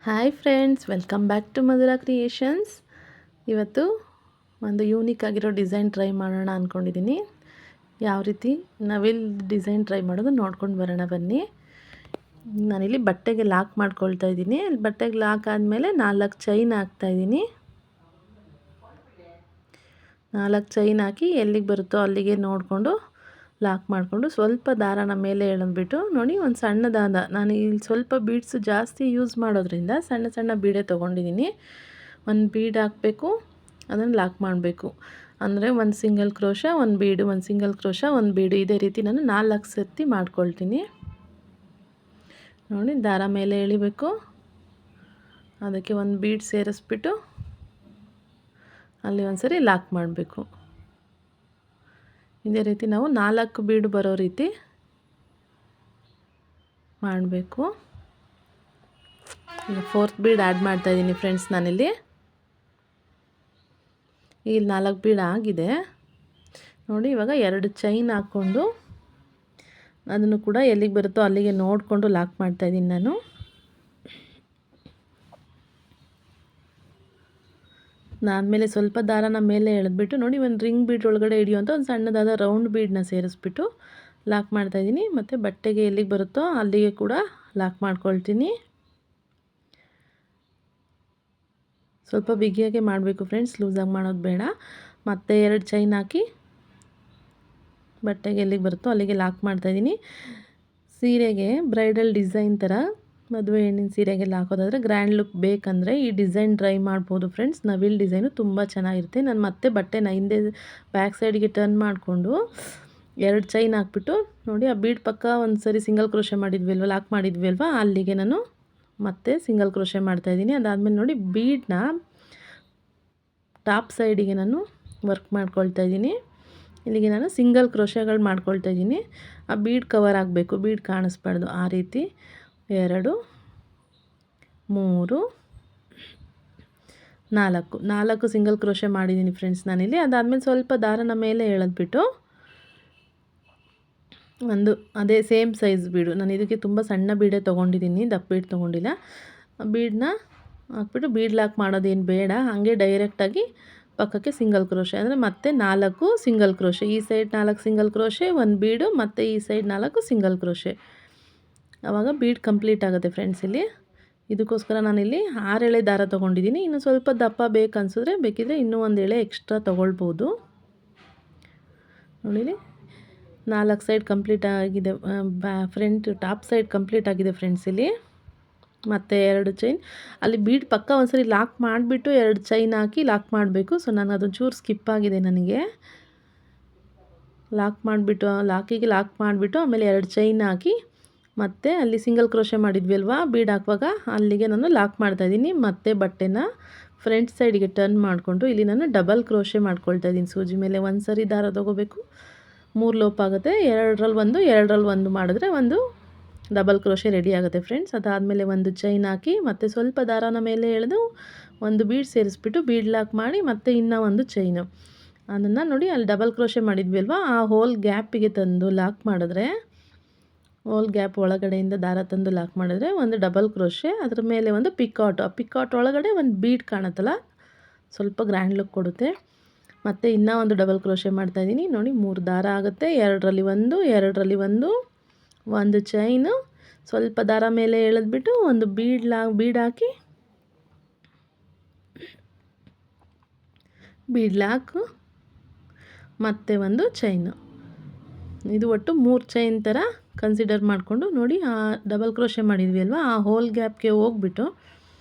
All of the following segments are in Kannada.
Hi friends, welcome back to Madhura creations. ಇವತ್ತು ಒಂದು ಯೂನಿಕ್ ಆಗಿರೋ ಡಿಸೈನ್ ಟ್ರೈ ಮಾಡೋಣ ಅಂದ್ಕೊಂಡಿದ್ದೀನಿ. ಯಾವ ರೀತಿ ನವಿಲ್ ಡಿಸೈನ್ ಟ್ರೈ ಮಾಡೋದು ನೋಡ್ಕೊಂಡು ಬರೋಣ ಬನ್ನಿ. ನಾನಿಲ್ಲಿ ಬಟ್ಟೆಗೆ ಲಾಕ್ ಮಾಡ್ಕೊಳ್ತಾ ಇದ್ದೀನಿ. ಬಟ್ಟೆಗೆ ಲಾಕ್ ಆದಮೇಲೆ 4 ಚೈನ್ ಹಾಕ್ತಾಯಿದ್ದೀನಿ. 4 ಚೈನ್ ಹಾಕಿ ಎಲ್ಲಿಗೆ ಬರುತ್ತೋ ಅಲ್ಲಿಗೆ ನೋಡಿಕೊಂಡು ಲಾಕ್ ಮಾಡಿಕೊಂಡು ಸ್ವಲ್ಪ ದಾರನ ಮೇಲೆ ಎಳೆದ್ಬಿಟ್ಟು ನೋಡಿ, ಒಂದು ಸಣ್ಣ ದಾರ, ನಾನು ಇಲ್ಲಿ ಸ್ವಲ್ಪ ಬೀಡ್ಸ್ ಜಾಸ್ತಿ ಯೂಸ್ ಮಾಡೋದ್ರಿಂದ ಸಣ್ಣ ಸಣ್ಣ ಬೀಡೆ ತೊಗೊಂಡಿದ್ದೀನಿ. ಒಂದು ಬೀಡ್ ಹಾಕಬೇಕು, ಅದನ್ನು ಲಾಕ್ ಮಾಡಬೇಕು. ಅಂದರೆ ಒಂದು ಸಿಂಗಲ್ ಕ್ರೋಶ, ಒಂದು ಬೀಡು, ಒಂದು ಸಿಂಗಲ್ ಕ್ರೋಶ, ಒಂದು ಬೀಡು, ಇದೇ ರೀತಿ ನಾನು 4 ಸರ್ತಿ ಮಾಡ್ಕೊಳ್ತೀನಿ. ನೋಡಿ, ದಾರ ಮೇಲೆ ಎಳಿಬೇಕು, ಅದಕ್ಕೆ ಒಂದು ಬೀಡ್ ಸೇರಿಸ್ಬಿಟ್ಟು ಅಲ್ಲಿ ಒಂದು ಸರಿ ಲಾಕ್ ಮಾಡಬೇಕು. ಇದೇ ರೀತಿ ನಾವು 4 ಬೀಡು ಬರೋ ರೀತಿ ಮಾಡಬೇಕು. ಈಗ 4th ಬೀಡ್ ಆ್ಯಡ್ ಮಾಡ್ತಾಯಿದ್ದೀನಿ ಫ್ರೆಂಡ್ಸ್. ನಾನಿಲ್ಲಿ 4 ಬೀಡ್ ಆಗಿದೆ ನೋಡಿ. ಇವಾಗ 2 ಚೈನ್ ಹಾಕ್ಕೊಂಡು ಅದನ್ನು ಕೂಡ ಎಲ್ಲಿಗೆ ಬರುತ್ತೋ ಅಲ್ಲಿಗೆ ನೋಡಿಕೊಂಡು ಲಾಕ್ ಮಾಡ್ತಾಯಿದ್ದೀನಿ ನಾನು. ಆದಮೇಲೆ ಸ್ವಲ್ಪ ದಾರನ ಮೇಲೆ ಎಳೆದ್ಬಿಟ್ಟು ನೋಡಿ, ಒಂದು ರಿಂಗ್ ಬೀಡ್ ಒಳಗಡೆ ಹಿಡಿಯುವಂಥ ಒಂದು ಸಣ್ಣದಾದ ರೌಂಡ್ ಬೀಡನ್ನ ಸೇರಿಸ್ಬಿಟ್ಟು ಲಾಕ್ ಮಾಡ್ತಾಯಿದ್ದೀನಿ. ಮತ್ತು ಬಟ್ಟೆಗೆ ಎಲ್ಲಿಗೆ ಬರುತ್ತೋ ಅಲ್ಲಿಗೆ ಕೂಡ ಲಾಕ್ ಮಾಡ್ಕೊಳ್ತೀನಿ. ಸ್ವಲ್ಪ ಬಿಗಿಯಾಗೆ ಮಾಡಬೇಕು ಫ್ರೆಂಡ್ಸ್, ಲೂಸಾಗಿ ಮಾಡೋದು ಬೇಡ. ಮತ್ತು 2 ಚೈನ್ ಹಾಕಿ ಬಟ್ಟೆಗೆ ಎಲ್ಲಿಗೆ ಬರುತ್ತೋ ಅಲ್ಲಿಗೆ ಲಾಕ್ ಮಾಡ್ತಾಯಿದ್ದೀನಿ. ಸೀರೆಗೆ ಬ್ರೈಡಲ್ ಡಿಸೈನ್ ಥರ ಮದುವೆ ಹೆಣ್ಣಿನ ಸೀರೆಗೆಲ್ಲ ಹಾಕೋದಾದರೆ ಗ್ರ್ಯಾಂಡ್ ಲುಕ್ ಬೇಕಂದರೆ ಈ ಡಿಸೈನ್ ಟ್ರೈ ಮಾಡ್ಬೋದು ಫ್ರೆಂಡ್ಸ್. ನವಿಲ್ ಡಿಸೈನು ತುಂಬ ಚೆನ್ನಾಗಿರುತ್ತೆ. ನಾನು ಮತ್ತೆ ಬಟ್ಟೆನ ಹಿಂದೆ ಬ್ಯಾಕ್ ಸೈಡ್ಗೆ ಟರ್ನ್ ಮಾಡಿಕೊಂಡು 2 ಚೈನ್ ಹಾಕ್ಬಿಟ್ಟು ನೋಡಿ, ಆ ಬೀಡ್ ಪಕ್ಕ ಒಂದು ಸರಿ ಸಿಂಗಲ್ ಕ್ರೋಶೆ ಮಾಡಿದ್ವಿ ಅಲ್ವ, ಲಾಕ್ ಮಾಡಿದ್ವಿ ಅಲ್ವ, ಅಲ್ಲಿಗೆ ನಾನು ಮತ್ತೆ ಸಿಂಗಲ್ ಕ್ರೋಶೆ ಮಾಡ್ತಾಯಿದ್ದೀನಿ. ಅದಾದಮೇಲೆ ನೋಡಿ, ಬೀಡನ್ನ ಟಾಪ್ ಸೈಡಿಗೆ ನಾನು ವರ್ಕ್ ಮಾಡ್ಕೊಳ್ತಾ ಇದ್ದೀನಿ. ಇಲ್ಲಿಗೆ ನಾನು ಸಿಂಗಲ್ ಕ್ರೋಶೆಗಳು ಮಾಡ್ಕೊಳ್ತಾ ಇದ್ದೀನಿ. ಆ ಬೀಡ್ ಕವರ್ ಆಗಬೇಕು, ಬೀಡ್ ಕಾಣಿಸ್ಬಾರ್ದು, ಆ ರೀತಿ 2 3 4 ಸಿಂಗಲ್ ಕ್ರೋಶೆ ಮಾಡಿದ್ದೀನಿ ಫ್ರೆಂಡ್ಸ್ ನಾನಿಲ್ಲಿ. ಅದಾದಮೇಲೆ ಸ್ವಲ್ಪ ದಾರನ ಮೇಲೆ ಎಳೆದ್ಬಿಟ್ಟು ಒಂದು ಅದೇ ಸೇಮ್ ಸೈಜ್ ಬೀಡು, ನಾನು ಇದಕ್ಕೆ ತುಂಬ ಸಣ್ಣ ಬೀಡೆ ತೊಗೊಂಡಿದ್ದೀನಿ, ದಪ್ಪ ಬೀಡ್ ತೊಗೊಂಡಿಲ್ಲ. ಬೀಡನ್ನ ಹಾಕ್ಬಿಟ್ಟು ಬೀಡ್ ಲಾಕ್ ಮಾಡೋದೇನು ಬೇಡ, ಹಾಗೆ ಡೈರೆಕ್ಟಾಗಿ ಪಕ್ಕಕ್ಕೆ ಸಿಂಗಲ್ ಕ್ರೋಶೆ, ಅಂದರೆ ಮತ್ತೆ 4 ಸಿಂಗಲ್ ಕ್ರೋಶೆ, ಈ ಸೈಡ್ 4 ಸಿಂಗಲ್ ಕ್ರೋಶೆ, ಒಂದು ಬೀಡು, ಮತ್ತು ಈ ಸೈಡ್ 4 ಸಿಂಗಲ್ ಕ್ರೋಶೆ. ಆವಾಗ ಬೀಡ್ ಕಂಪ್ಲೀಟ್ ಆಗುತ್ತೆ ಫ್ರೆಂಡ್ಸ್. ಇಲ್ಲಿ ಇದಕ್ಕೋಸ್ಕರ ನಾನಿಲ್ಲಿ 6 ಎಳೆ ದಾರ ತೊಗೊಂಡಿದ್ದೀನಿ. ಇನ್ನು ಸ್ವಲ್ಪ ದಪ್ಪ ಬೇಕನ್ಸಿದ್ರೆ ಬೇಕಿದ್ರೆ ಇನ್ನೂ 1 ಎಳೆ ಎಕ್ಸ್ಟ್ರಾ ತೊಗೊಳ್ಬೋದು. ನೋಡಿ, 4 ಸೈಡ್ ಕಂಪ್ಲೀಟ್ ಆಗಿದೆ, ಫ್ರಂಟ್ ಟಾಪ್ ಸೈಡ್ ಕಂಪ್ಲೀಟ್ ಆಗಿದೆ ಫ್ರೆಂಡ್ಸ್. ಇಲ್ಲಿ ಮತ್ತು 2 ಚೈನ್ ಅಲ್ಲಿ ಬೀಡ್ ಪಕ್ಕ ಒಂದ್ಸರಿ ಲಾಕ್ ಮಾಡಿಬಿಟ್ಟು 2 ಚೈನ್ ಹಾಕಿ ಲಾಕ್ ಮಾಡಬೇಕು. ಸೊ ನಾನು ಅದೊಂದು ಚೂರು ಸ್ಕಿಪ್ ಆಗಿದೆ ನನಗೆ. ಲಾಕ್ ಮಾಡಿಬಿಟ್ಟು ಆಮೇಲೆ 2 ಚೈನ್ ಹಾಕಿ ಮತ್ತು ಅಲ್ಲಿ ಸಿಂಗಲ್ ಕ್ರೋಶೆ ಮಾಡಿದ್ವಿ ಅಲ್ವಾ ಬೀಡ್ ಹಾಕುವಾಗ, ಅಲ್ಲಿಗೆ ನಾನು ಲಾಕ್ ಮಾಡ್ತಾಯಿದ್ದೀನಿ. ಮತ್ತು ಬಟ್ಟೆನ ಫ್ರಂಟ್ ಸೈಡಿಗೆ ಟರ್ನ್ ಮಾಡಿಕೊಂಡು ಇಲ್ಲಿ ನಾನು ಡಬಲ್ ಕ್ರೋಶೆ ಮಾಡ್ಕೊಳ್ತಾ ಇದ್ದೀನಿ. ಸೂಜಿ ಮೇಲೆ ಒಂದು ಸರಿ ದಾರ ತೊಗೋಬೇಕು, 3 ಲೋಪ್ ಆಗುತ್ತೆ, 2ರಲ್ಲಿ 1 ಮಾಡಿದ್ರೆ ಒಂದು ಡಬಲ್ ಕ್ರೋಶೆ ರೆಡಿ ಆಗುತ್ತೆ ಫ್ರೆಂಡ್ಸ್. ಅದಾದಮೇಲೆ 1 ಚೈನ್ ಹಾಕಿ ಮತ್ತು ಸ್ವಲ್ಪ ದಾರನ ಮೇಲೆ ಎಳೆದು ಒಂದು ಬೀಡ್ ಸೇರಿಸ್ಬಿಟ್ಟು ಬೀಡ್ ಲಾಕ್ ಮಾಡಿ ಮತ್ತು ಇನ್ನೂ 1 ಚೈನು, ಅದನ್ನು ನೋಡಿ ಅಲ್ಲಿ ಡಬಲ್ ಕ್ರೋಶೆ ಮಾಡಿದ್ವಿ ಅಲ್ವಾ, ಆ ಹೋಲ್ ಗ್ಯಾಪಿಗೆ ತಂದು ಲಾಕ್ ಮಾಡಿದ್ರೆ, ಹೋಲ್ ಗ್ಯಾಪ್ ಒಳಗಡೆಯಿಂದ ದಾರ ತಂದು ಲಾಕ್ ಮಾಡಿದ್ರೆ ಒಂದು ಡಬಲ್ ಕ್ರೋಶೆ, ಅದರ ಮೇಲೆ ಒಂದು ಪಿಕಾಟು, ಆ ಪಿಕಾಟ್ ಒಳಗಡೆ ಒಂದು ಬೀಡ್ ಕಾಣುತ್ತಲ್ಲ, ಸ್ವಲ್ಪ ಗ್ರ್ಯಾಂಡ್ ಲುಕ್ ಕೊಡುತ್ತೆ. ಮತ್ತು ಇನ್ನೂ ಒಂದು ಡಬಲ್ ಕ್ರೋಶೆ ಮಾಡ್ತಾಯಿದ್ದೀನಿ ನೋಡಿ. 3 ದಾರ ಆಗುತ್ತೆ, 2ರಲ್ಲಿ 1 ಒಂದು ಚೈನು, ಸ್ವಲ್ಪ ದಾರ ಮೇಲೆ ಎಳೆದ್ಬಿಟ್ಟು ಒಂದು ಬೀಡ್ ಹಾಕಿ ಬೀಡ್ ಲಾಕು ಮತ್ತು ಒಂದು ಚೈನು, ಇದು ಒಟ್ಟು 3 ಚೈನ್ ಥರ ಕನ್ಸಿಡರ್ ಮಾಡಿಕೊಂಡು ನೋಡಿ, ಆ ಡಬಲ್ ಕ್ರೋಶೆ ಮಾಡಿದ್ವಿ ಅಲ್ವಾ, ಆ ಹೋಲ್ ಗ್ಯಾಪ್ಗೆ ಹೋಗ್ಬಿಟ್ಟು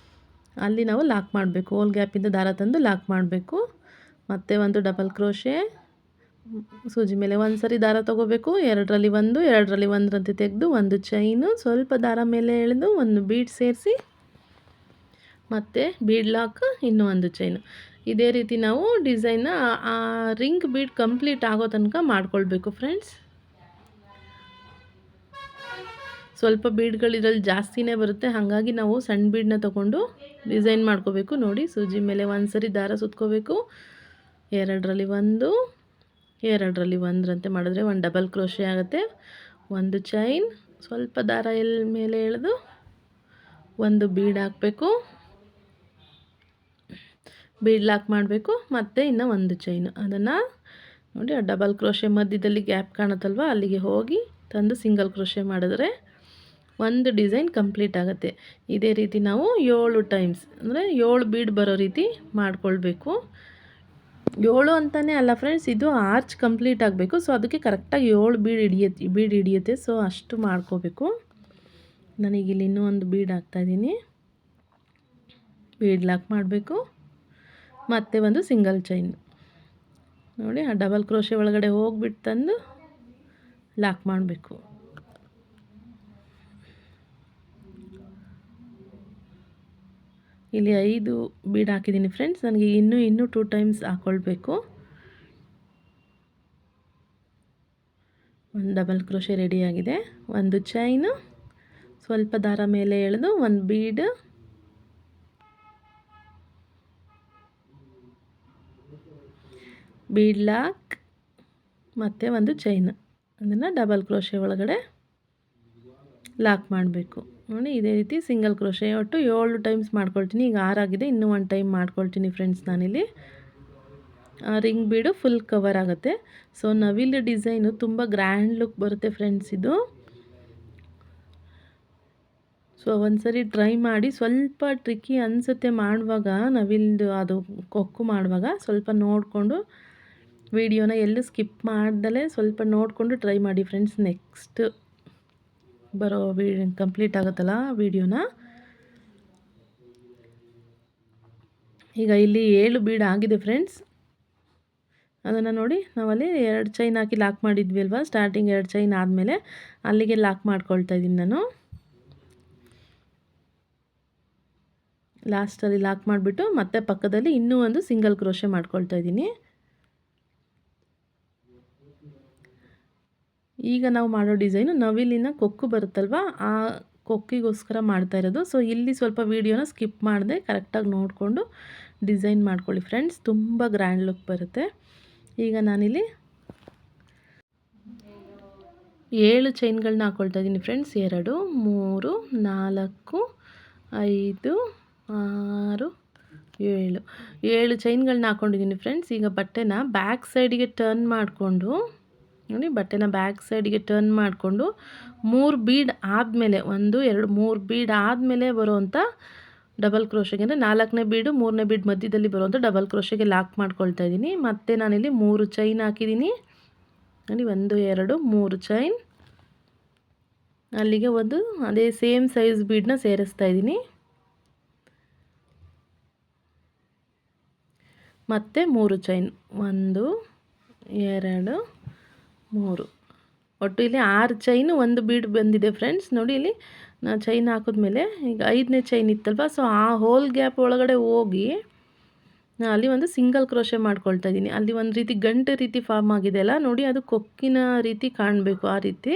ಅಲ್ಲಿ ನಾವು ಲಾಕ್ ಮಾಡಬೇಕು. ಹೋಲ್ ಗ್ಯಾಪಿಂದ ದಾರ ತಂದು ಲಾಕ್ ಮಾಡಬೇಕು. ಮತ್ತು ಒಂದು ಡಬಲ್ ಕ್ರೋಶೆ, ಸೂಜಿ ಮೇಲೆ ಒಂದು ಸರಿ ದಾರ ತೊಗೋಬೇಕು, 2ರಲ್ಲಿ 1 ರಂತೆ ತೆಗೆದು ಒಂದು ಚೈನು, ಸ್ವಲ್ಪ ದಾರ ಮೇಲೆ ಎಳೆದು ಒಂದು ಬೀಡ್ ಸೇರಿಸಿ ಮತ್ತು ಬೀಡ್ ಲಾಕ್, ಇನ್ನೂ 1 ಚೈನು. ಇದೇ ರೀತಿ ನಾವು ಡಿಸೈನ್ನ ಆ ರಿಂಗ್ ಬೀಡ್ ಕಂಪ್ಲೀಟ್ ಆಗೋ ತನಕ ಮಾಡ್ಕೊಳ್ಬೇಕು ಫ್ರೆಂಡ್ಸ್. ಸ್ವಲ್ಪ ಬೀಡ್ಗಳು ಇದರಲ್ಲಿ ಜಾಸ್ತಿನೇ ಬರುತ್ತೆ, ಹಾಗಾಗಿ ನಾವು ಸಣ್ಣ ಬೀಡನ್ನ ತೊಗೊಂಡು ಡಿಸೈನ್ ಮಾಡ್ಕೋಬೇಕು. ನೋಡಿ, ಸೂಜಿ ಮೇಲೆ ಒಂದು ಸರಿ ದಾರ ಸುತ್ಕೋಬೇಕು, 2ರಲ್ಲಿ 1 ರಂತೆ ಮಾಡಿದ್ರೆ ಒಂದು ಡಬಲ್ ಕ್ರೋಶೆ ಆಗುತ್ತೆ. ಒಂದು ಚೈನ್, ಸ್ವಲ್ಪ ದಾರ ಮೇಲೆ ಎಳೆದು ಒಂದು ಬೀಡ್ ಹಾಕಬೇಕು, ಬೀಡ್ ಲಾಕ್ ಮಾಡಬೇಕು, ಮತ್ತು ಇನ್ನು ಒಂದು ಚೈನು ಅದನ್ನು ನೋಡಿ ಆ ಡಬಲ್ ಕ್ರೋಶೆ ಮಧ್ಯದಲ್ಲಿ ಗ್ಯಾಪ್ ಕಾಣುತ್ತಲ್ವ ಅಲ್ಲಿಗೆ ಹೋಗಿ ತಂದು ಸಿಂಗಲ್ ಕ್ರೋಶೆ ಮಾಡಿದ್ರೆ ಒಂದು ಡಿಸೈನ್ ಕಂಪ್ಲೀಟ್ ಆಗುತ್ತೆ. ಇದೇ ರೀತಿ ನಾವು 7 ಟೈಮ್ಸ್ ಅಂದರೆ 7 ಬೀಡ್ ಬರೋ ರೀತಿ ಮಾಡಿಕೊಳ್ಬೇಕು. 7 ಅಂತಲೇ ಅಲ್ಲ ಫ್ರೆಂಡ್ಸ್, ಇದು ಆರ್ಚ್ ಕಂಪ್ಲೀಟ್ ಆಗಬೇಕು. ಸೊ ಅದಕ್ಕೆ ಕರೆಕ್ಟಾಗಿ 7 ಬೀಡ್ ಹಿಡಿಯುತ್ತೆ. ಸೊ ಅಷ್ಟು ಮಾಡ್ಕೋಬೇಕು. ನನಗಿಲ್ಲಿ ಇನ್ನೂ ಒಂದು ಬೀಡ್ ಹಾಕ್ತಾಯಿದ್ದೀನಿ. ಬೀಡ್ ಲಾಕ್ ಮಾಡಬೇಕು, ಮತ್ತು ಒಂದು ಸಿಂಗಲ್ ಚೈನ್ ನೋಡಿ ಆ ಡಬಲ್ ಕ್ರೋಶೆ ಒಳಗಡೆ ಹೋಗ್ಬಿಟ್ಟು ತಂದು ಲಾಕ್ ಮಾಡಬೇಕು. ಇಲ್ಲಿ 5 ಬೀಡ್ ಹಾಕಿದ್ದೀನಿ ಫ್ರೆಂಡ್ಸ್. ನನಗೆ ಇನ್ನೂ 2 ಟೈಮ್ಸ್ ಹಾಕ್ಕೊಳ್ಬೇಕು. ಒಂದು ಡಬಲ್ ಕ್ರೋಶೆ ರೆಡಿಯಾಗಿದೆ. ಒಂದು ಚೈನು, ಸ್ವಲ್ಪ ದಾರ ಮೇಲೆ ಎಳೆದು ಒಂದು ಬೀಡ್, ಬೀಡ್ ಲಾಕ್, ಮತ್ತು ಒಂದು ಚೈನ್. ಅದನ್ನು ಡಬಲ್ ಕ್ರೋಶೆ ಒಳಗಡೆ ಲಾಕ್ ಮಾಡಬೇಕು. ನೋಡಿ ಇದೇ ರೀತಿ ಸಿಂಗಲ್ ಕ್ರೋಶೆ ಒಟ್ಟು 7 ಟೈಮ್ಸ್ ಮಾಡ್ಕೊಳ್ತೀನಿ. ಈಗ 6 ಆಗಿದೆ, ಇನ್ನೂ 1 ಟೈಮ್ ಮಾಡ್ಕೊಳ್ತೀನಿ ಫ್ರೆಂಡ್ಸ್. ನಾನಿಲ್ಲಿ ರಿಂಗ್ ಬೀಡು ಫುಲ್ ಕವರ್ ಆಗುತ್ತೆ. ಸೊ ನವಿಲು ಡಿಸೈನು ತುಂಬ ಗ್ರ್ಯಾಂಡ್ ಲುಕ್ ಬರುತ್ತೆ ಫ್ರೆಂಡ್ಸ್ ಇದು. ಸೊ ಒಂದ್ಸರಿ ಟ್ರೈ ಮಾಡಿ. ಸ್ವಲ್ಪ ಟ್ರಿಕ್ಕಿ ಅನಿಸುತ್ತೆ ಮಾಡುವಾಗ, ನವಿಲ್ದು ಅದು ಕೊಕ್ಕು ಮಾಡುವಾಗ ಸ್ವಲ್ಪ ನೋಡಿಕೊಂಡು ವಿಡಿಯೋನ ಎಲ್ಲೂ ಸ್ಕಿಪ್ ಮಾಡ್ದಲೇ ಸ್ವಲ್ಪ ನೋಡಿಕೊಂಡು ಟ್ರೈ ಮಾಡಿ ಫ್ರೆಂಡ್ಸ್. ನೆಕ್ಸ್ಟ್ ಬರೋ ಕಂಪ್ಲೀಟ್ ಆಗುತ್ತಲ್ಲ ವಿಡಿಯೋನ. ಈಗ ಇಲ್ಲಿ 7 ಬೀಡ್ ಆಗಿದೆ ಫ್ರೆಂಡ್ಸ್. ಅದನ್ನು ನೋಡಿ ನಾವಲ್ಲಿ 2 ಚೈನ್ ಹಾಕಿ ಲಾಕ್ ಮಾಡಿದ್ವಿ ಅಲ್ವಾ, ಸ್ಟಾರ್ಟಿಂಗ್ 2 ಚೈನ್ ಆದಮೇಲೆ ಅಲ್ಲಿಗೆ ಲಾಕ್ ಮಾಡ್ಕೊಳ್ತಾ ಇದ್ದೀನಿ ನಾನು. ಲಾಸ್ಟಲ್ಲಿ ಲಾಕ್ ಮಾಡಿಬಿಟ್ಟು ಮತ್ತೆ ಪಕ್ಕದಲ್ಲಿ ಇನ್ನೂ ಒಂದು ಸಿಂಗಲ್ ಕ್ರೋಶೆ ಮಾಡ್ಕೊಳ್ತಾ ಇದ್ದೀನಿ. ಈಗ ನಾವು ಮಾಡೋ ಡಿಸೈನು ನವಿಲಿನ ಕೊಕ್ಕು ಬರುತ್ತಲ್ವ, ಆ ಕೊಕ್ಕಿಗೋಸ್ಕರ ಮಾಡ್ತಾ ಇರೋದು. ಸೊ ಇಲ್ಲಿ ಸ್ವಲ್ಪ ವೀಡಿಯೋನ ಸ್ಕಿಪ್ ಮಾಡದೆ ಕರೆಕ್ಟಾಗಿ ನೋಡಿಕೊಂಡು ಡಿಸೈನ್ ಮಾಡ್ಕೊಳ್ಳಿ ಫ್ರೆಂಡ್ಸ್, ತುಂಬ ಗ್ರ್ಯಾಂಡ್ ಲುಕ್ ಬರುತ್ತೆ. ಈಗ ನಾನಿಲ್ಲಿ 7 ಚೈನ್ಗಳನ್ನ ಹಾಕ್ಕೊಳ್ತಾ ಇದ್ದೀನಿ ಫ್ರೆಂಡ್ಸ್. 2 3 4 5 6 7 ಚೈನ್ಗಳನ್ನ ಹಾಕ್ಕೊಂಡಿದ್ದೀನಿ ಫ್ರೆಂಡ್ಸ್. ಈಗ ಬಟ್ಟೆನ ಬ್ಯಾಕ್ ಸೈಡಿಗೆ ಟರ್ನ್ ಮಾಡಿಕೊಂಡು ನೋಡಿ, ಬಟ್ಟೆನ ಬ್ಯಾಕ್ ಸೈಡಿಗೆ ಟರ್ನ್ ಮಾಡಿಕೊಂಡು 3 ಬೀಡ್ ಆದಮೇಲೆ 1 2 3 ಬೀಡ್ ಆದಮೇಲೆ ಬರುವಂಥ ಡಬಲ್ ಕ್ರೋಶೆಗೆ, ಅಂದರೆ 4ನೇ ಬೀಡು 3ನೇ ಬೀಡ್ ಮಧ್ಯದಲ್ಲಿ ಬರುವಂಥ ಡಬಲ್ ಕ್ರೋಶೆಗೆ ಲಾಕ್ ಮಾಡ್ಕೊಳ್ತಾ ಇದ್ದೀನಿ. ಮತ್ತು ನಾನಿಲ್ಲಿ 3 ಚೈನ್ ಹಾಕಿದ್ದೀನಿ ನೋಡಿ, 1 2 3 ಚೈನ್. ಅಲ್ಲಿಗೆ ಒಂದು ಅದೇ ಸೇಮ್ ಸೈಜ್ ಬೀಡನ್ನ ಸೇರಿಸ್ತಾ ಇದ್ದೀನಿ. ಮತ್ತು 3 ಚೈನ್ 1 2 3, ಒಟ್ಟು ಇಲ್ಲಿ 6 ಚೈನು 1 ಬೀಡ್ ಬಂದಿದೆ ಫ್ರೆಂಡ್ಸ್. ನೋಡಿ ಇಲ್ಲಿ ನಾನು ಚೈನ್ ಹಾಕಿದ್ಮೇಲೆ ಈಗ 5ನೇ ಚೈನ್ ಇತ್ತಲ್ವ, ಸೊ ಆ ಹೋಲ್ ಗ್ಯಾಪ್ ಒಳಗಡೆ ಹೋಗಿ ಅಲ್ಲಿ ಒಂದು ಸಿಂಗಲ್ ಕ್ರೋಶೆ ಮಾಡ್ಕೊಳ್ತಾ ಇದ್ದೀನಿ. ಅಲ್ಲಿ ಒಂದು ರೀತಿ ಗಂಟೆ ರೀತಿ ಫಾರ್ಮ್ ಆಗಿದೆಯಲ್ಲ ನೋಡಿ, ಅದು ಕೊಕ್ಕಿನ ರೀತಿ ಕಾಣಬೇಕು ಆ ರೀತಿ.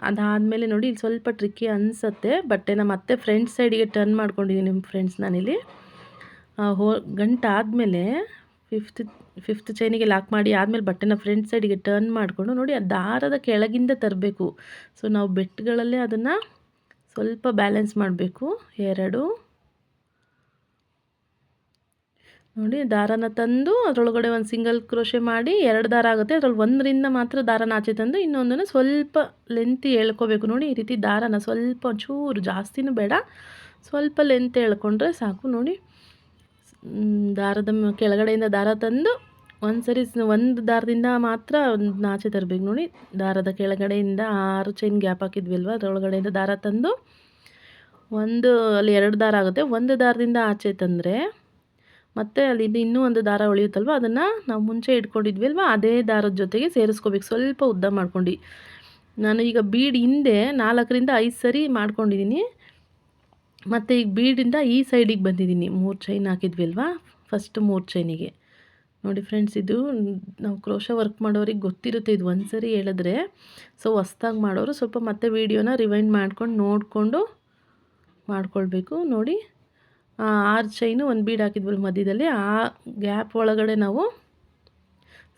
ಅದಾದಮೇಲೆ ನೋಡಿ ಇಲ್ಲಿ ಸ್ವಲ್ಪ ಟ್ರಿಕ್ಕಿ ಅನಿಸುತ್ತೆ. ಬಟ್ಟೆನ ಮತ್ತೆ ಫ್ರಂಟ್ ಸೈಡಿಗೆ ಟರ್ನ್ ಮಾಡ್ಕೊಂಡಿದ್ದೀನಿ ಫ್ರೆಂಡ್ಸ್. ನಾನಿಲ್ಲಿ ಗಂಟಾದಮೇಲೆ ಫಿಫ್ತ್ ಚೈನಿಗೆ ಲಾಕ್ ಮಾಡಿ ಆದಮೇಲೆ ಬಟ್ಟೆನ ಫ್ರಂಟ್ ಸೈಡಿಗೆ ಟರ್ನ್ ಮಾಡಿಕೊಂಡು ನೋಡಿ ಆ ದಾರದ ಕೆಳಗಿಂದ ತರಬೇಕು. ಸೊ ನಾವು ಬೆಟ್ಟುಗಳಲ್ಲೇ ಅದನ್ನು ಸ್ವಲ್ಪ ಬ್ಯಾಲೆನ್ಸ್ ಮಾಡಬೇಕು. 2 ನೋಡಿ, ದಾರನ ತಂದು ಅದರೊಳಗಡೆ ಒಂದು ಸಿಂಗಲ್ ಕ್ರೋಶೆ ಮಾಡಿ 2 ದಾರ ಆಗುತ್ತೆ. ಅದರಲ್ಲಿ ಒಂದರಿಂದ ಮಾತ್ರ ದಾರನ ಆಚೆ ತಂದು ಇನ್ನೊಂದನ್ನು ಸ್ವಲ್ಪ ಲೆಂತಿ ಎಳ್ಕೋಬೇಕು. ನೋಡಿ ಈ ರೀತಿ ದಾರನ ಸ್ವಲ್ಪ ಒಂಚೂರು ಜಾಸ್ತಿನೂ ಬೇಡ, ಸ್ವಲ್ಪ ಲೆಂತ್ ಎಳ್ಕೊಂಡ್ರೆ ಸಾಕು. ನೋಡಿ ದಾರದ ಕೆಳಗಡೆಯಿಂದ ದಾರ ತಂದು ಒಂದ್ಸರಿ ಒಂದು ದಾರದಿಂದ ಮಾತ್ರ ಆಚೆ ತರಬೇಕು. ನೋಡಿ ದಾರದ ಕೆಳಗಡೆಯಿಂದ 6 ಚೈನ್ ಗ್ಯಾಪ್ ಹಾಕಿದ್ವಿ ಅಲ್ವ, ಅದರೊಳಗಡೆಯಿಂದ ದಾರ ತಂದು ಅಲ್ಲಿ 2 ದಾರ ಆಗುತ್ತೆ. ಒಂದು ದಾರದಿಂದ ಆಚೆ ತಂದರೆ ಮತ್ತು ಅಲ್ಲಿ ಇನ್ನೂ ಒಂದು ದಾರ ಉಳಿಯುತ್ತಲ್ವ, ಅದನ್ನು ನಾವು ಮುಂಚೆ ಇಟ್ಕೊಂಡಿದ್ವಿ ಅಲ್ವ, ಅದೇ ದಾರದ ಜೊತೆಗೆ ಸೇರಿಸ್ಕೋಬೇಕು. ಸ್ವಲ್ಪ ಉದ್ದ ಮಾಡ್ಕೊಂಡು ನಾನು ಈಗ ಬೀಡ್ ಹಿಂದೆ 4ರಿಂದ 5 ಸರಿ ಮಾಡ್ಕೊಂಡಿದ್ದೀನಿ. ಮತ್ತು ಈಗ ಬೀಡಿಂದ ಈ ಸೈಡಿಗೆ ಬಂದಿದ್ದೀನಿ. 3 ಚೈನ್ ಹಾಕಿದ್ವಿ ಅಲ್ವಾ, ಫಸ್ಟ್ 3 ಚೈನಿಗೆ. ನೋಡಿ ಫ್ರೆಂಡ್ಸ್, ಇದು ನಾವು ಕ್ರೋಶ ವರ್ಕ್ ಮಾಡೋರಿಗೆ ಗೊತ್ತಿರುತ್ತೆ ಇದು. ಒಂದು ಸರಿ ಹೇಳಿದ್ರೆ, ಸೊ ಹೊಸ್ದಾಗಿ ಮಾಡೋರು ಸ್ವಲ್ಪ ಮತ್ತೆ ವೀಡಿಯೋನ ರಿವೈಂಡ್ ಮಾಡ್ಕೊಂಡು ನೋಡಿಕೊಂಡು ಮಾಡ್ಕೊಳ್ಬೇಕು. ನೋಡಿ 6 ಚೈನು 1 ಬೀಡ್ ಹಾಕಿದ್ವಲ್ಲ ಮಧ್ಯದಲ್ಲಿ, ಆ ಗ್ಯಾಪ್ ಒಳಗಡೆ ನಾವು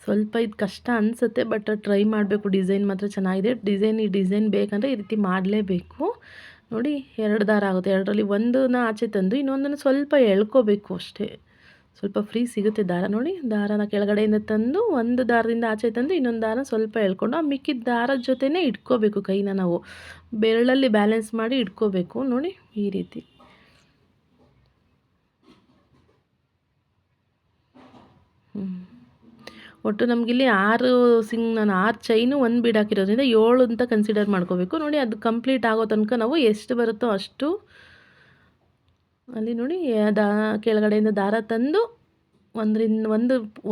ಸ್ವಲ್ಪ ಇದು ಕಷ್ಟ ಅನಿಸುತ್ತೆ, ಬಟ್ ಟ್ರೈ ಮಾಡಬೇಕು. ಡಿಸೈನ್ ಮಾತ್ರ ಚೆನ್ನಾಗಿದೆ. ಈ ಡಿಸೈನ್ ಬೇಕಂದರೆ ಈ ರೀತಿ ಮಾಡಲೇಬೇಕು. ನೋಡಿ 2 ದಾರ ಆಗುತ್ತೆ. 2ರಲ್ಲಿ ಒಂದನ್ನ ಆಚೆ ತಂದು ಇನ್ನೊಂದನ್ನು ಸ್ವಲ್ಪ ಎಳ್ಕೋಬೇಕು ಅಷ್ಟೇ. ಸ್ವಲ್ಪ ಫ್ರೀ ಸಿಗುತ್ತೆ ದಾರ. ನೋಡಿ ದಾರನ ಕೆಳಗಡೆಯಿಂದ ತಂದು ಒಂದು ದಾರದಿಂದ ಆಚೆ ತಂದು ಇನ್ನೊಂದು ದಾರ ಸ್ವಲ್ಪ ಎಳ್ಕೊಂಡು ಆ ಮಿಕ್ಕಿದ ದಾರದ ಜೊತೆನೇ ಇಟ್ಕೋಬೇಕು. ಕೈನ ನಾವು ಬೆರಳಲ್ಲಿ ಬ್ಯಾಲೆನ್ಸ್ ಮಾಡಿ ಇಟ್ಕೋಬೇಕು. ನೋಡಿ ಈ ರೀತಿ. ಒಟ್ಟು ನಮಗಿಲ್ಲಿ 6 ನಾನು 6 ಚೈನು 1 ಬೀಡ್ ಹಾಕಿರೋದ್ರಿಂದ 7 ಅಂತ ಕನ್ಸಿಡರ್ ಮಾಡ್ಕೋಬೇಕು. ನೋಡಿ ಅದು ಕಂಪ್ಲೀಟ್ ಆಗೋ ತನಕ ನಾವು ಎಷ್ಟು ಬರುತ್ತೋ ಅಷ್ಟು ಅಲ್ಲಿ ನೋಡಿ ಕೆಳಗಡೆಯಿಂದ ದಾರ ತಂದು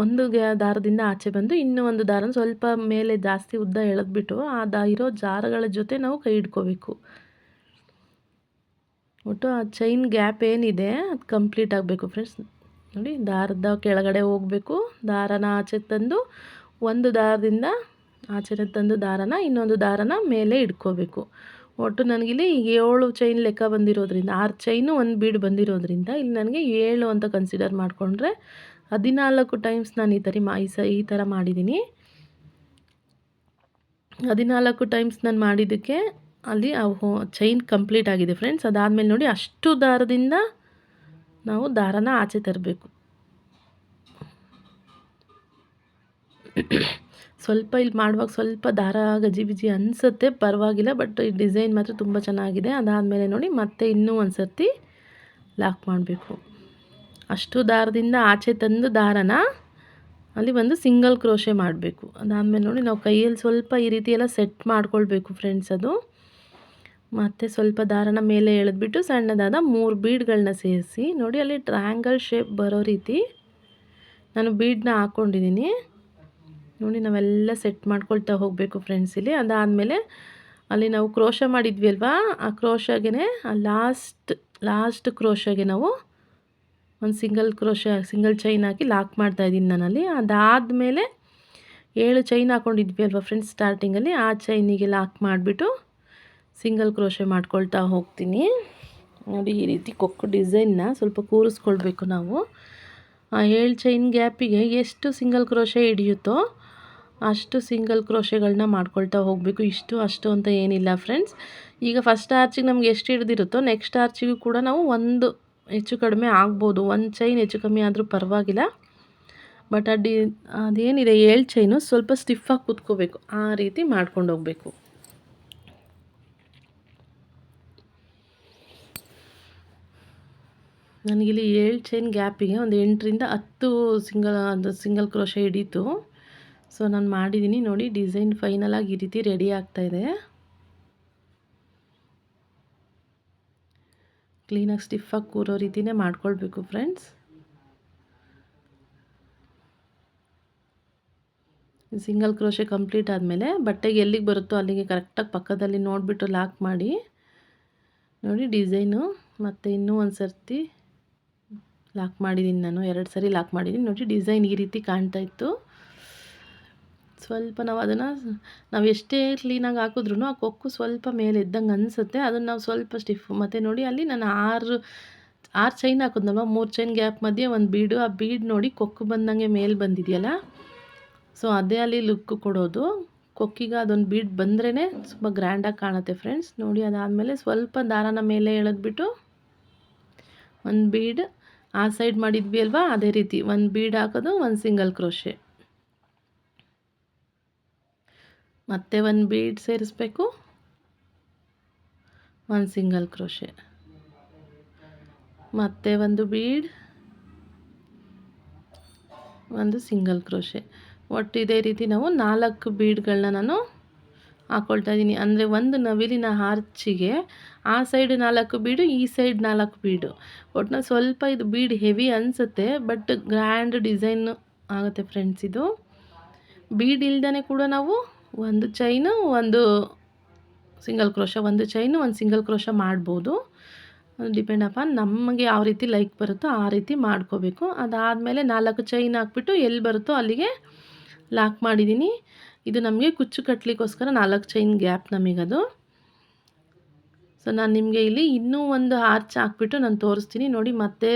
ಒಂದು ದಾರದಿಂದ ಆಚೆ ಬಂದು ಇನ್ನೂ ಒಂದು ದಾರನ ಸ್ವಲ್ಪ ಮೇಲೆ ಜಾಸ್ತಿ ಉದ್ದ ಎಳೆದ್ಬಿಟ್ಟು ಇರೋ ದಾರಗಳ ಜೊತೆ ನಾವು ಕೈ ಹಿಡ್ಕೋಬೇಕು. ಒಟ್ಟು ಆ ಚೈನ್ ಗ್ಯಾಪ್ ಏನಿದೆ ಅದು ಕಂಪ್ಲೀಟ್ ಆಗಬೇಕು ಫ್ರೆಂಡ್ಸ್. ನೋಡಿ ದಾರದ ಕೆಳಗಡೆ ಹೋಗಬೇಕು. ದಾರನ ಆಚೆ ತಂದು ಒಂದು ದಾರದಿಂದ ಆಚೆ ತಂದು ದಾರನ ಇನ್ನೊಂದು ದಾರನ ಮೇಲೆ ಇಟ್ಕೋಬೇಕು. ಒಟ್ಟು ನನಗಿಲ್ಲಿ 7 ಚೈನ್ ಲೆಕ್ಕ ಬಂದಿರೋದ್ರಿಂದ 6 ಚೈನು 1 ಬೀಡ್ ಬಂದಿರೋದ್ರಿಂದ ಇಲ್ಲಿ ನನಗೆ 7 ಅಂತ ಕನ್ಸಿಡರ್ ಮಾಡಿಕೊಂಡ್ರೆ 14 ಟೈಮ್ಸ್ ನಾನು ಈ ಥರ ಮಾಡಿದ್ದೀನಿ. 14 ಟೈಮ್ಸ್ ನಾನು ಮಾಡಿದ್ದಕ್ಕೆ ಅಲ್ಲಿ ಚೈನ್ ಕಂಪ್ಲೀಟ್ ಆಗಿದೆ ಫ್ರೆಂಡ್ಸ್. ಅದಾದಮೇಲೆ ನೋಡಿ ಅಷ್ಟು ದಾರದಿಂದ ನಾವು ದಾರನ ಆಚೆ ತರಬೇಕು. ಸ್ವಲ್ಪ ಇಲ್ಲಿ ಮಾಡುವಾಗ ಸ್ವಲ್ಪ ದಾರ ಗಜಿಬಿಜಿ ಅನಿಸುತ್ತೆ, ಪರವಾಗಿಲ್ಲ. ಬಟ್ ಈ ಡಿಸೈನ್ ಮಾತ್ರ ತುಂಬ ಚೆನ್ನಾಗಿದೆ. ಅದಾದಮೇಲೆ ನೋಡಿ ಮತ್ತೆ ಇನ್ನೂ ಒಂದು ಸರ್ತಿ ಲಾಕ್ ಮಾಡಬೇಕು. ಅಷ್ಟು ದಾರದಿಂದ ಆಚೆ ತಂದು ದಾರನ ಅಲ್ಲಿ ಒಂದು ಸಿಂಗಲ್ ಕ್ರೋಶೆ ಮಾಡಬೇಕು. ಅದಾದಮೇಲೆ ನೋಡಿ ನಾವು ಕೈಯಲ್ಲಿ ಸ್ವಲ್ಪ ಈ ರೀತಿ ಎಲ್ಲ ಸೆಟ್ ಮಾಡ್ಕೊಳ್ಬೇಕು ಫ್ರೆಂಡ್ಸ್. ಅದು ಮತ್ತು ಸ್ವಲ್ಪ ದಾರನ ಮೇಲೆ ಎಳೆದ್ಬಿಟ್ಟು ಸಣ್ಣದಾದ 3 ಬೀಡ್ಗಳನ್ನ ಸೇರಿಸಿ ನೋಡಿ ಅಲ್ಲಿ ಟ್ರಯಾಂಗಲ್ ಶೇಪ್ ಬರೋ ರೀತಿ ನಾನು ಬೀಡನ್ನ ಹಾಕ್ಕೊಂಡಿದ್ದೀನಿ. ನೋಡಿ ನಾವೆಲ್ಲ ಸೆಟ್ ಮಾಡ್ಕೊಳ್ತಾ ಹೋಗಬೇಕು ಫ್ರೆಂಡ್ಸ್ ಇಲ್ಲಿ. ಅದಾದಮೇಲೆ ಅಲ್ಲಿ ನಾವು ಕ್ರೋಶ ಮಾಡಿದ್ವಿ ಅಲ್ವಾ, ಆ ಕ್ರೋಶಗೆ ಲಾಸ್ಟ್ ಕ್ರೋಶಗೆ ನಾವು ಒಂದು ಸಿಂಗಲ್ ಚೈನ್ ಹಾಕಿ ಲಾಕ್ ಮಾಡ್ತಾಯಿದ್ದೀನಿ ನಾನಲ್ಲಿ. ಅದಾದಮೇಲೆ 7 ಚೈನ್ ಹಾಕ್ಕೊಂಡಿದ್ವಿ ಅಲ್ವಾ ಫ್ರೆಂಡ್ಸ್ ಸ್ಟಾರ್ಟಿಂಗಲ್ಲಿ, ಆ ಚೈನಿಗೆ ಲಾಕ್ ಮಾಡಿಬಿಟ್ಟು ಸಿಂಗಲ್ ಕ್ರೋಶೆ ಮಾಡ್ಕೊಳ್ತಾ ಹೋಗ್ತೀನಿ. ನೋಡಿ ಈ ರೀತಿ ಕೊಕ್ಕು ಡಿಸೈನ್ನ ಸ್ವಲ್ಪ ಕೂರಿಸ್ಕೊಳ್ಬೇಕು ನಾವು. ಆ 7 ಚೈನ್ ಗ್ಯಾಪಿಗೆ ಎಷ್ಟು ಸಿಂಗಲ್ ಕ್ರೋಶೆ ಹಿಡಿಯುತ್ತೋ ಅಷ್ಟು ಸಿಂಗಲ್ ಕ್ರೋಶೆಗಳನ್ನ ಮಾಡ್ಕೊಳ್ತಾ ಹೋಗಬೇಕು. ಇಷ್ಟು ಅಷ್ಟು ಅಂತ ಏನಿಲ್ಲ ಫ್ರೆಂಡ್ಸ್. ಈಗ ಫಸ್ಟ್ ಆರ್ಚಿಗೆ ನಮ್ಗೆ ಎಷ್ಟು ಹಿಡಿದಿರುತ್ತೋ ನೆಕ್ಸ್ಟ್ ಆರ್ಚಿಗೂ ಕೂಡ ನಾವು ಒಂದು ಹೆಚ್ಚು ಕಡಿಮೆ ಆಗ್ಬೋದು. ಒಂದು ಚೈನ್ ಹೆಚ್ಚು ಕಮ್ಮಿ ಆದರೂ ಪರವಾಗಿಲ್ಲ. ಬಟ್ ಅದೇನಿದೆ 7 ಚೈನು ಸ್ವಲ್ಪ ಸ್ಟಿಫಾಗಿ ಕೂತ್ಕೋಬೇಕು, ಆ ರೀತಿ ಮಾಡ್ಕೊಂಡು ಹೋಗಬೇಕು. ನನಗಿಲ್ಲಿ 7 ಚೈನ್ ಗ್ಯಾಪಿಗೆ ಒಂದು 8ರಿಂದ 10 ಸಿಂಗಲ್ ಕ್ರೋಶೆ ಹಿಡೀತು. ಸೊ ನಾನು ಮಾಡಿದ್ದೀನಿ ನೋಡಿ. ಡಿಸೈನ್ ಫೈನಲಾಗಿ ಈ ರೀತಿ ರೆಡಿ ಆಗ್ತಾಯಿದೆ. ಕ್ಲೀನಾಗಿ ಸ್ಟಿಫಾಗಿ ಕೂರೋ ರೀತಿಯೇ ಮಾಡ್ಕೊಳ್ಬೇಕು ಫ್ರೆಂಡ್ಸ್. ಸಿಂಗಲ್ ಕ್ರೋಶೆ ಕಂಪ್ಲೀಟ್ ಆದಮೇಲೆ ಬಟ್ಟೆಗೆ ಎಲ್ಲಿಗೆ ಬರುತ್ತೋ ಅಲ್ಲಿಗೆ ಕರೆಕ್ಟಾಗಿ ಪಕ್ಕದಲ್ಲಿ ನೋಡಿಬಿಟ್ಟು ಲಾಕ್ ಮಾಡಿ ನೋಡಿ ಡಿಸೈನು. ಮತ್ತು ಇನ್ನೂ ಒಂದು ಸರ್ತಿ ಲಾಕ್ ಮಾಡಿದ್ದೀನಿ ನಾನು, 2 ಸರಿ ಲಾಕ್ ಮಾಡಿದ್ದೀನಿ ನೋಡಿ. ಡಿಸೈನ್ ಈ ರೀತಿ ಕಾಣ್ತಾ ಇತ್ತು. ಸ್ವಲ್ಪ ನಾವು ಎಷ್ಟೇ ಕ್ಲೀನಾಗಿ ಹಾಕಿದ್ರೂ ಆ ಕೊಕ್ಕು ಸ್ವಲ್ಪ ಮೇಲೆ ಇದ್ದಂಗೆ ಅನಿಸುತ್ತೆ. ಅದನ್ನು ನಾವು ಸ್ವಲ್ಪ ಸ್ಟಿಫ್. ಮತ್ತು ನೋಡಿ ಅಲ್ಲಿ ನಾನು 6 ಚೈನ್ ಹಾಕಿದ್ನಲ್ವ, 3 ಚೈನ್ ಗ್ಯಾಪ್ ಮಧ್ಯೆ ಒಂದು ಬೀಡು, ಆ ಬೀಡ್ ನೋಡಿ ಕೊಕ್ಕು ಬಂದಂಗೆ ಮೇಲೆ ಬಂದಿದೆಯಲ್ಲ, ಸೊ ಅದೇ ಅಲ್ಲಿ ಲುಕ್ ಕೊಡೋದು. ಕೊಕ್ಕಿಗೆ ಅದೊಂದು ಬೀಡ್ ಬಂದ್ರೇ ತುಂಬ ಗ್ರ್ಯಾಂಡಾಗಿ ಕಾಣುತ್ತೆ ಫ್ರೆಂಡ್ಸ್. ನೋಡಿ ಅದಾದಮೇಲೆ ಸ್ವಲ್ಪ ದಾರನ ಮೇಲೆ ಎಳೆದ್ಬಿಟ್ಟು ಒಂದು ಬೀಡ್ ಆ ಸೈಡ್ ಮಾಡಿದ್ವಿ ಅಲ್ವಾ, ಅದೇ ರೀತಿ ಒಂದು ಬೀಡ್ ಹಾಕೋದು, ಒಂದು ಸಿಂಗಲ್ ಕ್ರೋಶೆ, ಮತ್ತೆ ಒಂದು ಬೀಡ್ ಸೇರಿಸ್ಬೇಕು, ಒಂದು ಸಿಂಗಲ್ ಕ್ರೋಶೆ, ಮತ್ತೆ ಒಂದು ಬೀಡ್, ಒಂದು ಸಿಂಗಲ್ ಕ್ರೋಶೆ. ಒಟ್ಟು ಇದೇ ರೀತಿ ನಾವು 4 ಬೀಡ್ಗಳನ್ನ ನಾನು ಹಾಕ್ಕೊಳ್ತಾ ಇದ್ದೀನಿ. ಅಂದರೆ ಒಂದು ನವಿಲಿನ ಆರ್ಚಿಗೆ ಆ ಸೈಡ್ 4 ಬೀಡು, ಈ ಸೈಡ್ 4 ಬೀಡು. ಒಟ್ಟಿನಲ್ಲಿ ಸ್ವಲ್ಪ ಇದು ಬೀಡ್ ಹೆವಿ ಅನಿಸುತ್ತೆ, ಬಟ್ ಗ್ರ್ಯಾಂಡ್ ಡಿಸೈನ್ ಆಗುತ್ತೆ ಫ್ರೆಂಡ್ಸ್. ಇದು ಬೀಡ್ ಇಲ್ದೇ ಕೂಡ ನಾವು ಒಂದು ಚೈನು, ಒಂದು ಸಿಂಗಲ್ ಕ್ರೋಶ, ಒಂದು ಚೈನು, ಒಂದು ಸಿಂಗಲ್ ಕ್ರೋಶ ಮಾಡ್ಬೋದು. ಡಿಪೆಂಡ್ ಅಪಾನ್ ನಮಗೆ ಯಾವ ರೀತಿ ಲೈಕ್ ಬರುತ್ತೋ ಆ ರೀತಿ ಮಾಡ್ಕೋಬೇಕು. ಅದಾದಮೇಲೆ 4 ಚೈನ್ ಹಾಕ್ಬಿಟ್ಟು ಎಲ್ಲಿ ಬರುತ್ತೋ ಅಲ್ಲಿಗೆ ಲಾಕ್ ಮಾಡಿದ್ದೀನಿ. ಇದು ನಮಗೆ ಕುಚ್ಚು ಕಟ್ಟಲಿಕ್ಕೋಸ್ಕರ 4 ಚೈನ್ ಗ್ಯಾಪ್ ನಮಗದು. ಸೊ ನಾನು ನಿಮಗೆ ಇಲ್ಲಿ ಇನ್ನೂ ಒಂದು ಆರ್ಚ್ ಹಾಕ್ಬಿಟ್ಟು ನಾನು ತೋರಿಸ್ತೀನಿ ನೋಡಿ. ಮತ್ತೆ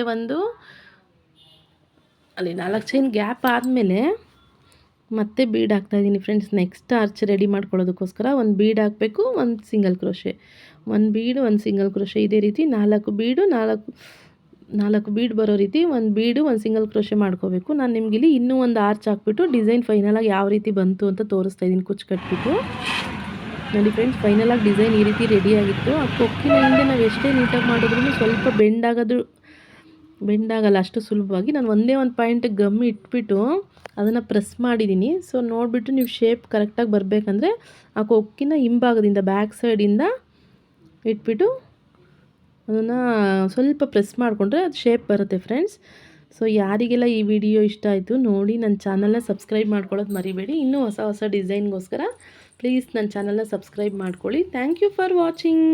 ಅಲ್ಲಿ 4 ಚೈನ್ ಗ್ಯಾಪ್ ಆದಮೇಲೆ ಮತ್ತೆ ಬೀಡ್ ಹಾಕ್ತಾಯಿದ್ದೀನಿ ಫ್ರೆಂಡ್ಸ್. ನೆಕ್ಸ್ಟ್ ಆರ್ಚ್ ರೆಡಿ ಮಾಡ್ಕೊಳ್ಳೋದಕ್ಕೋಸ್ಕರ ಒಂದು ಬೀಡ್ ಹಾಕಬೇಕು, ಒಂದು ಸಿಂಗಲ್ ಕ್ರೋಶೆ, ಒಂದು ಬೀಡು ಒಂದು ಸಿಂಗಲ್ ಕ್ರೋಶೆ ಇದೇ ರೀತಿ 4 ಬೀಡು 4 ಬೀಡ್ ಬರೋ ರೀತಿ ಒಂದು ಬೀಡು ಒಂದು ಸಿಂಗಲ್ ಕ್ರೋಶೆ ಮಾಡ್ಕೋಬೇಕು. ನಾನು ನಿಮಗಿಲ್ಲಿ ಇನ್ನೂ ಒಂದು ಆರ್ಚ್ ಹಾಕ್ಬಿಟ್ಟು ಡಿಸೈನ್ ಫೈನಲಾಗಿ ಯಾವ ರೀತಿ ಬಂತು ಅಂತ ತೋರಿಸ್ತಾ ಇದ್ದೀನಿ ಕುಚ್ಚು ಕಟ್ಬಿಟ್ಟು. ನೋಡಿ ಫ್ರೆಂಡ್ಸ್, ಫೈನಲಾಗಿ ಡಿಸೈನ್ ಈ ರೀತಿ ರೆಡಿಯಾಗಿತ್ತು. ಆ ಕೊಕ್ಕಿನ ಹಿಂದೆ ನಾವು ಎಷ್ಟೇ ನೀಟಾಗಿ ಮಾಡಿದ್ರೂ ಸ್ವಲ್ಪ ಬೆಂಡಾಗಲ್ಲ ಅಷ್ಟು ಸುಲಭವಾಗಿ. ನಾನು ಒಂದೇ ಒಂದು ಪಾಯಿಂಟ್ ಗಮ್ ಇಟ್ಬಿಟ್ಟು ಅದನ್ನು ಪ್ರೆಸ್ ಮಾಡಿದ್ದೀನಿ. ಸೊ ನೋಡಿಬಿಟ್ಟು ನೀವು ಶೇಪ್ ಕರೆಕ್ಟಾಗಿ ಬರಬೇಕಂದ್ರೆ ಆ ಕೊಕ್ಕಿನ ಹಿಂಭಾಗದಿಂದ ಬ್ಯಾಕ್ ಸೈಡಿಂದ ಇಟ್ಬಿಟ್ಟು ಅದನ್ನು ಸ್ವಲ್ಪ ಪ್ರೆಸ್ ಮಾಡಿಕೊಂಡ್ರೆ ಅದು ಶೇಪ್ ಬರುತ್ತೆ ಫ್ರೆಂಡ್ಸ್. ಸೊ ಯಾರಿಗೆಲ್ಲ ಈ ವಿಡಿಯೋ ಇಷ್ಟ ಆಯಿತು ನೋಡಿ ನನ್ನ ಚಾನಲ್ನ ಸಬ್ಸ್ಕ್ರೈಬ್ ಮಾಡ್ಕೊಳ್ಳೋದು ಮರಿಬೇಡಿ. ಇನ್ನೂ ಹೊಸ ಡಿಸೈನ್ಗೋಸ್ಕರ ಪ್ಲೀಸ್ ನನ್ನ ಚಾನಲ್ನ ಸಬ್ಸ್ಕ್ರೈಬ್ ಮಾಡ್ಕೊಳ್ಳಿ. Thank you for watching.